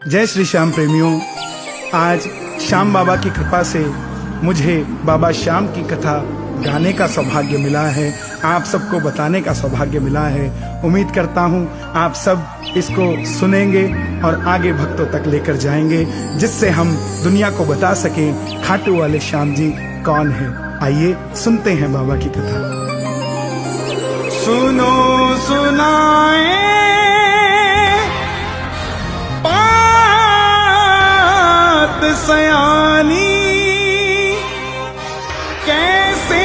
जय श्री श्याम प्रेमियों, आज श्याम बाबा की कृपा से मुझे बाबा श्याम की कथा गाने का सौभाग्य मिला है, आप सबको बताने का सौभाग्य मिला है। उम्मीद करता हूँ आप सब इसको सुनेंगे और आगे भक्तों तक लेकर जाएंगे, जिससे हम दुनिया को बता सकें खाटू वाले श्याम जी कौन है। आइए सुनते हैं बाबा की कथा। सुनो सुनाए बात सयानी, कैसे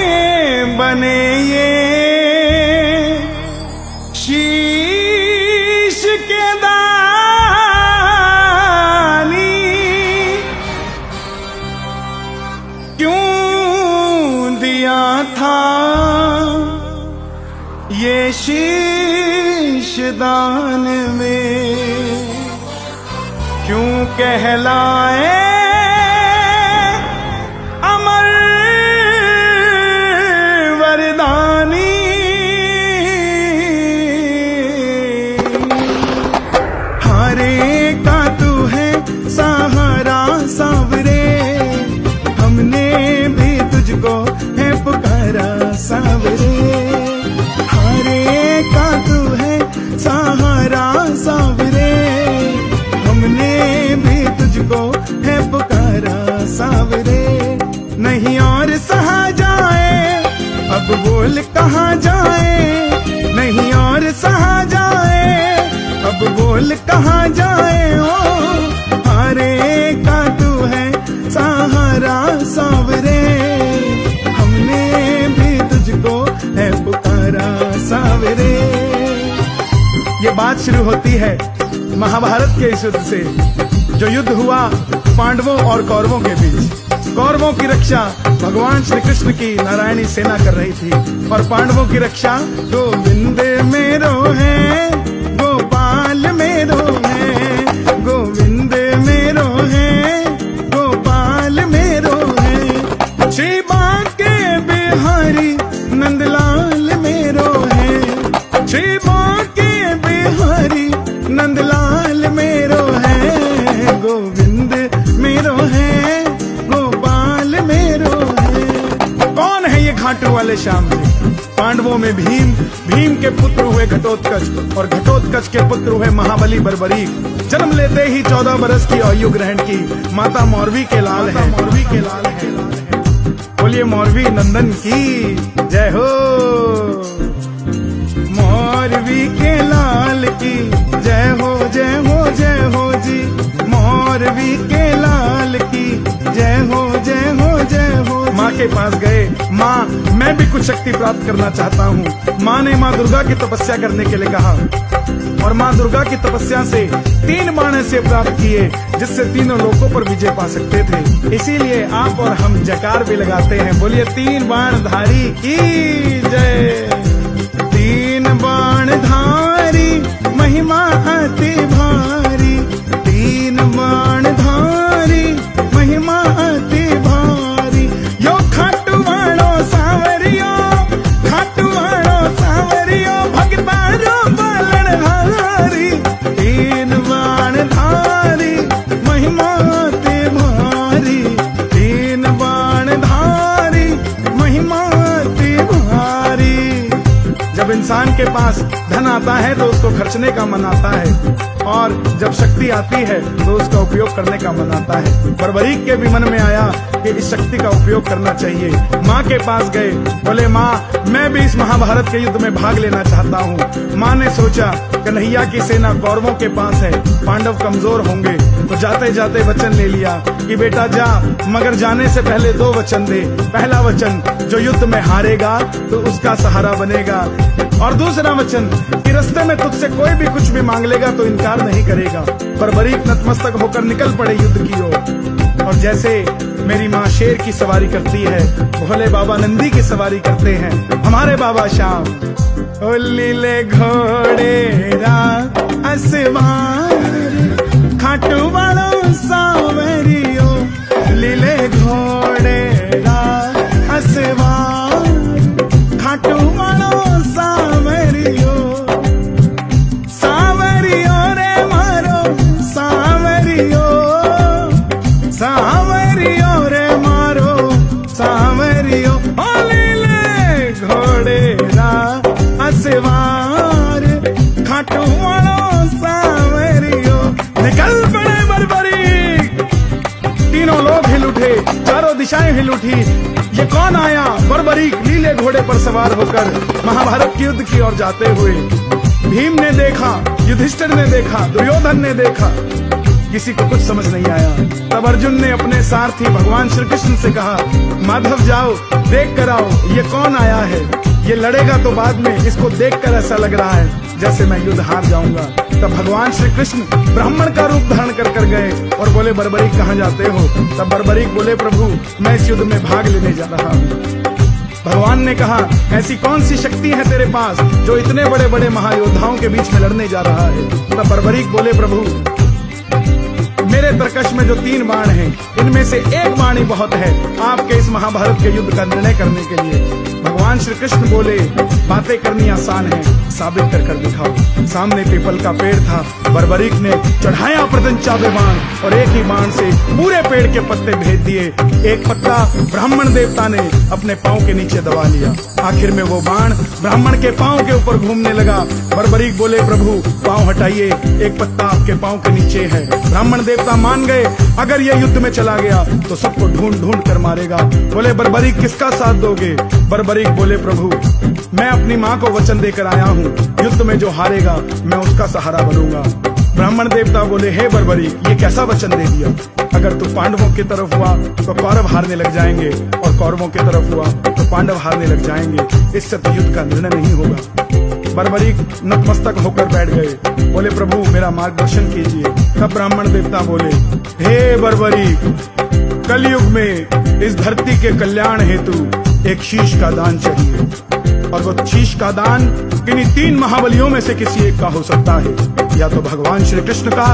बने ये शीश के दानी, क्यों दिया था ये शीश दान में, क्यों कहलाए अमर वरदानी। हरे का तू है सहारा सावरे, हमने भी तुझको है पुकारा सावरे। हरे का तू है सहारा सावरे, हमने भी तुझको है पुकारा सावरे। नहीं और सहा जाए अब बोल कहाँ जाए, नहीं और सहा जाए अब बोल कहाँ जाए। ओ हरे का तू है सहारा सावरे, हमने भी तुझको है पुकारा सावरे। ये बात शुरू होती है महाभारत के इस युद्ध से, जो युद्ध हुआ पांडवों और कौरवों के बीच। कौरवों की रक्षा भगवान श्री कृष्ण की नारायणी सेना कर रही थी, और पांडवों की रक्षा गोविंद मेरो है, गोपाल मेरो है, गोविंद मेरो है, गोपाल मेरो है। श्री बांके बिहारी नंदलाल मेरो है, श्री बांके बिहारी नंदलाल मेरो है, गोविंद मेरो है, गोपाल मेरो है। कौन है ये घाटू वाले श्याम जी? पांडवों में भीम, भीम के पुत्र हुए घटोत्कच, और घटोत्कच के पुत्र हुए महाबली बर्बरीक। जन्म लेते ही 14 बरस की आयु ग्रहण की माता मौरवी के लाल है, मौरवी के लाल है। बोलिए मौरवी नंदन की जय हो, मौरवी के लाल की जय हो, जय हो, जय हो जी। मौरवी के लाल की जय हो, जय हो, जय हो। माँ के पास गए, माँ मैं भी कुछ शक्ति प्राप्त करना चाहता हूँ। माँ ने माँ दुर्गा की तपस्या करने के लिए कहा, और माँ दुर्गा की तपस्या से 3 बाण ऐसे प्राप्त किए जिससे तीनों लोकों पर विजय पा सकते थे। इसीलिए आप और हम जयकार भी लगाते हैं। बोलिए 3 बाण धारी की जय। 3 बाण धारी महिमा अति भारी, 3 बाण धारी महिमा अति भारी। यो खाटू वालो सावरियो, खाटू वालो सावरियो, भगतारो बालन हारी। 3 बाण धारी महिमा अति भारी, 3 बाण धारी महिमा अति भारी। जब इंसान के पास धन आता है तो उसको खर्चने का मन आता है, और जब शक्ति आती है तो उसका उपयोग करने का मन आता है। बर्बरीक के भी मन में आया कि इस शक्ति का उपयोग करना चाहिए। माँ के पास गए, बोले माँ मैं भी इस महाभारत के युद्ध में भाग लेना चाहता हूँ। माँ ने सोचा कन्हैया की सेना कौरवों के पास है, पांडव कमजोर होंगे, तो जाते जाते वचन ले लिया कि बेटा जा, मगर जाने से पहले 2 वचन दे। पहला वचन, जो युद्ध में हारेगा तो उसका सहारा बनेगा, और दूसरा वचन कि रास्ते में तुझसे कोई भी कुछ भी मांग लेगा तो इनकार नहीं करेगा। बर्बरीक नतमस्तक होकर निकल पड़े युद्ध की ओर, और जैसे मेरी माँ शेर की सवारी करती है, भोले बाबा नंदी की सवारी करते हैं हमारे बाबा श्याम। ओ लीले घोड़े रा असवार, खाटू वालों सावरियो, लीले घोड़े रा असवार, खाटू वालों सावरियो, सावरियो रे मारो सावरियो। दिशाएं हिल उठी। ये कौन आया? बर्बरीक नीले घोड़े पर सवार होकर महाभारत के युद्ध की ओर जाते हुए। भीम ने देखा, युधिष्ठिर ने देखा, दुर्योधन ने देखा, किसी को कुछ समझ नहीं आया। तब अर्जुन ने अपने सारथी भगवान श्री कृष्ण से कहा, माधव जाओ देख कर आओ, ये कौन आया है? ये लड़ेगा तो बाद में, इसको देखकर ऐसा लग रहा है जैसे मैं युद्ध हार जाऊंगा। तब भगवान श्री कृष्ण ब्राह्मण का रूप धारण कर गए और बोले, बर्बरीक कहाँ जाते हो? तब बर्बरीक बोले, प्रभु मैं इस युद्ध में भाग लेने जा रहा हूँ। भगवान ने कहा, ऐसी कौन सी शक्ति है तेरे पास जो इतने बड़े बड़े महायोद्धाओं के बीच में लड़ने जा रहा है? तब बर्बरीक बोले, प्रभु मेरे तरकश में जो 3 बाण हैं, इनमें से एक बाण ही बहुत है आपके इस महाभारत के युद्ध का निर्णय करने के लिए। भगवान श्री कृष्ण बोले, बातें करनी आसान है, साबित कर दिखाओ। सामने पीपल का पेड़ था, बर्बरीक ने चढ़ाया प्रत्यंचा बाण और एक ही बाण से पूरे पेड़ के पत्ते भेज दिए। एक पत्ता ब्राह्मण देवता ने अपने पांव के नीचे दबा लिया। आखिर में वो बाण ब्राह्मण के पांव के ऊपर घूमने लगा। बर्बरीक बोले, प्रभु पांव हटाइए, एक पत्ता आपके पांव के नीचे है। ब्राह्मण देवता मान गए, अगर ये युद्ध में चला गया तो सबको ढूंढ ढूंढ कर मारेगा। बोले, बर्बरीक किसका साथ दोगे? बर्बरीक बोले, प्रभु मैं अपनी माँ को वचन देकर आया हूँ, युद्ध में जो हारेगा मैं उसका सहारा बनूंगा। ब्राह्मण देवता बोले, हे बर्बरीक ये कैसा वचन दे दिया? अगर तू पांडवों की तरफ हुआ तो कौरव हारने लग जाएंगे और कौरवों की तरफ हुआ तो पांडव हारने लग जाएंगे। इससे तो युद्ध का निर्णय नहीं होगा। बर्बरीक नतमस्तक होकर बैठ गए। बोले, प्रभु मेरा मार्गदर्शन कीजिए। तब ब्राह्मण देवता बोले, हे बर्बरीक कलयुग में इस धरती के कल्याण हेतु एक शीश का दान चाहिए, और वो शीश का दान किन्हीं 3 महाबलियों में से किसी एक का हो सकता है, या तो भगवान श्री कृष्ण का,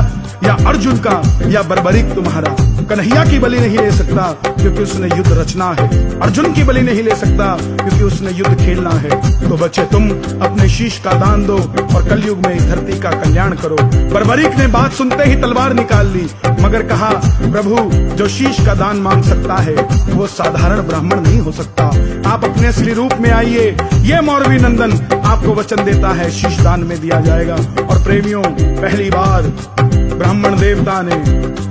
या अर्जुन का, या बर्बरीक तुम्हारा। कन्हैया की बलि नहीं ले सकता क्योंकि उसने युद्ध रचना है, अर्जुन की बलि नहीं ले सकता क्योंकि उसने युद्ध खेलना है। तो बच्चे तुम अपने शीश का दान दो और कलयुग में इस धरती का कल्याण करो। बर्बरीक ने बात सुनते ही तलवार निकाल ली, मगर कहा, प्रभु जो शीश का दान मांग सकता है वो साधारण ब्राह्मण नहीं हो सकता। आप अपने असली रूप में आइए, ये मौरवी नंदन आपको वचन देता है शीश दान में दिया जाएगा। और प्रेमियों, पहली बार ब्राह्मण देवता ने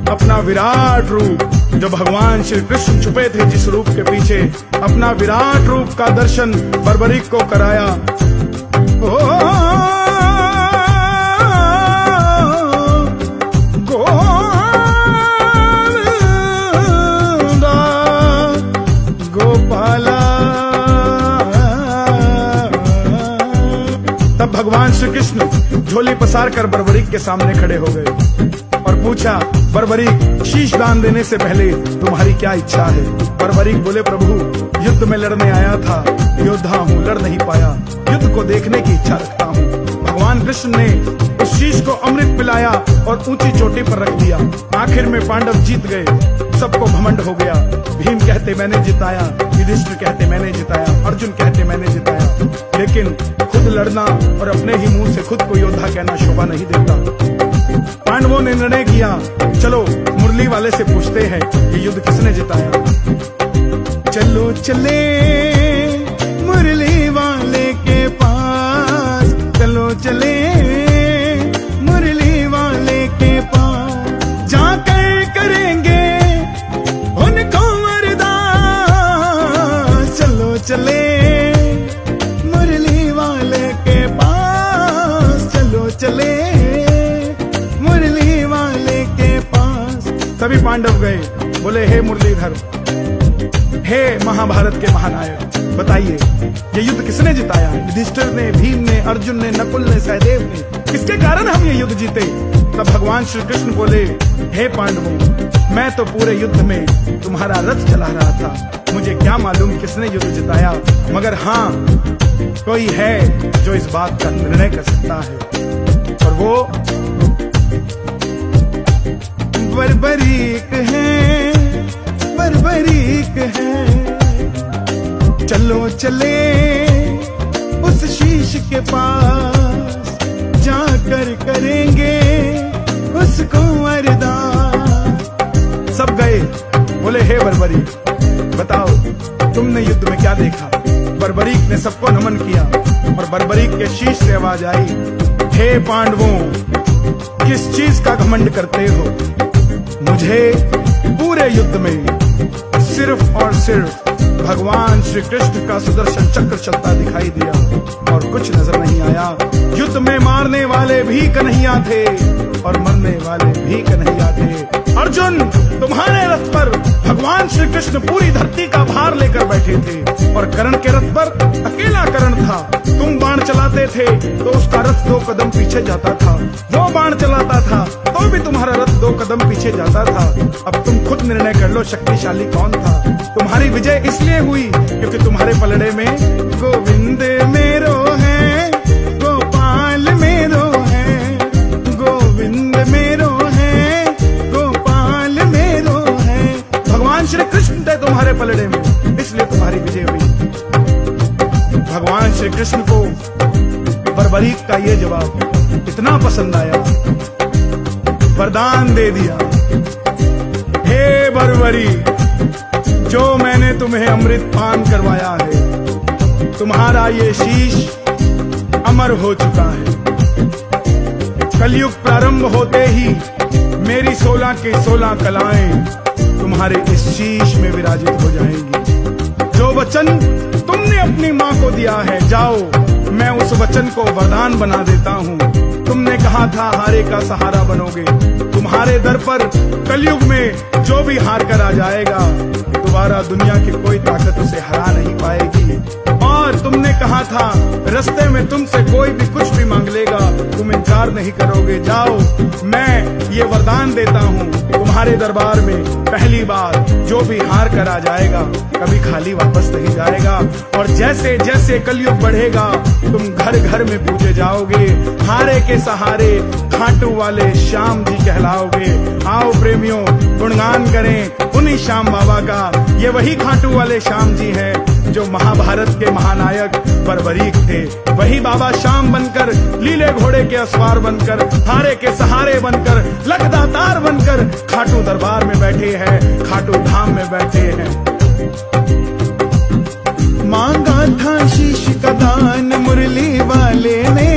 अपना विराट रूप, जो भगवान श्री कृष्ण छुपे थे जिस रूप के पीछे, अपना विराट रूप का दर्शन बर्बरीक को कराया। गोपाला। तब भगवान श्री कृष्ण झोली पसार कर बर्बरीक के सामने खड़े हो गए और पूछा, बर्बरीक शीश दान देने से पहले तुम्हारी क्या इच्छा है? बर्बरीक बोले, प्रभु युद्ध में लड़ने आया था, योद्धा हूँ, लड़ नहीं पाया, युद्ध को देखने की इच्छा रखता हूँ। भगवान कृष्ण ने उस शीश को अमृत पिलाया और ऊंची चोटी पर रख दिया। आखिर में पांडव जीत गए, सबको घमंड हो गया। भीम कहते मैंने जिताया, युधिष्ठिर कहते मैंने जिताया, अर्जुन कहते मैंने जिताया। लेकिन खुद लड़ना और अपने ही मुंह से खुद को योद्धा कहना शोभा नहीं देता। पांडवों ने निर्णय किया, चलो मुरली वाले से पूछते हैं ये युद्ध किसने जिताया। चलो चले मुरली वाले के पास, चलो चले मुरली वाले के पास, जाकर करेंगे उनको अरदास। चलो चले मुरली वाले के पास, चलो चले सभी पांडव गए। बोले, हे मुरलीधर, हे महाभारत के महानायक, बताइए ये युद्ध किसने जिताया? युधिष्ठिर ने, भीम ने, अर्जुन ने, नकुल ने, सहदेव ने, किसके कारण हम ये युद्ध जीते? तब भगवान श्री कृष्ण बोले, हे पांडवों, मैं तो पूरे युद्ध में तुम्हारा रथ चला रहा था, मुझे क्या मालूम किसने युद्ध जिताया, मगर हाँ कोई है जो इस बात का निर्णय कर सकता है, और वो बर्बरीक है, बर्बरीक है। चलो चले उस शीश के पास, जाकर करेंगे उसको अरदास। सब गए। बोले, हे बर्बरीक, बताओ तुमने युद्ध में क्या देखा? बर्बरीक ने सबको नमन किया और बर्बरीक के शीश से आवाज आई, हे पांडवों, किस चीज का घमंड करते हो? मुझे पूरे युद्ध में सिर्फ और सिर्फ भगवान श्री कृष्ण का सुदर्शन चक्र चलता दिखाई दिया और कुछ नजर नहीं आया। युद्ध में मारने वाले भी कन्हैया थे और मरने वाले भी कन्हैया थे। अर्जुन, तुम्हारे रथ पर भगवान श्री कृष्ण पूरी धरती का भार लेकर बैठे थे और कर्ण के रथ पर अकेला कर्ण था। तुम बाण चलाते थे तो उसका रथ 2 कदम पीछे जाता था, वो बाण चलाता था तो भी तुम्हारा रथ 2 कदम पीछे जाता था। अब तुम खुद निर्णय कर लो, शक्तिशाली कौन था? तुम्हारी विजय इसलिए हुई क्योंकि तुम्हारे पलड़े में गोविंद मेरो है, गोपाल मेरो है, गोविंद मेरो है, गोपाल मेरो है। भगवान श्री कृष्ण थे तुम्हारे पलड़े में, इसलिए तुम्हारी विजय हुई। भगवान श्री कृष्ण को बर्बरीक का ये जवाब इतना पसंद आया, वरदान दे दिया, हे बर्बरी, जो मैंने तुम्हें अमृत पान करवाया है, तुम्हारा ये शीश अमर हो चुका है। कलयुग प्रारंभ होते ही मेरी 16 की 16 कलाएं तुम्हारे इस शीश में विराजित हो जाएंगी। जो वचन तुमने अपनी माँ को दिया है, जाओ, मैं उस वचन को वरदान बना देता हूँ। तुमने कहा था हारे का सहारा बनोगे, तुम्हारे दर पर कलयुग में जो भी हार कर आ जाएगा, दोबारा दुनिया की कोई ताकत उसे हरा नहीं पाएगी। और तुमने कहा था रास्ते में तुमसे कोई भी कुछ भी मांग लेगा, तुम इनकार नहीं करोगे। जाओ, मैं ये वरदान देता हूँ, तुम्हारे दरबार में पहली बार जो भी हार कर आ जाएगा कभी खाली वापस नहीं जाएगा। और जैसे जैसे कलयुग बढ़ेगा तुम घर घर में पूजे जाओगे, हारे के सहारे खाटू वाले श्याम जी कहलाओगे। आओ प्रेमियों, गुणगान करें उन्हीं श्याम बाबा का। ये वही खाटू वाले श्याम जी हैं जो महाभारत के महानायक बर्बरीक थे। वही बाबा श्याम बनकर, लीले घोड़े के अस्वार बनकर, हारे के सहारे बनकर, लखदातार बनकर खाटू दरबार में बैठे हैं, खाटू धाम में बैठे हैं। मांगा था शीश का दान मुरली वाले ने,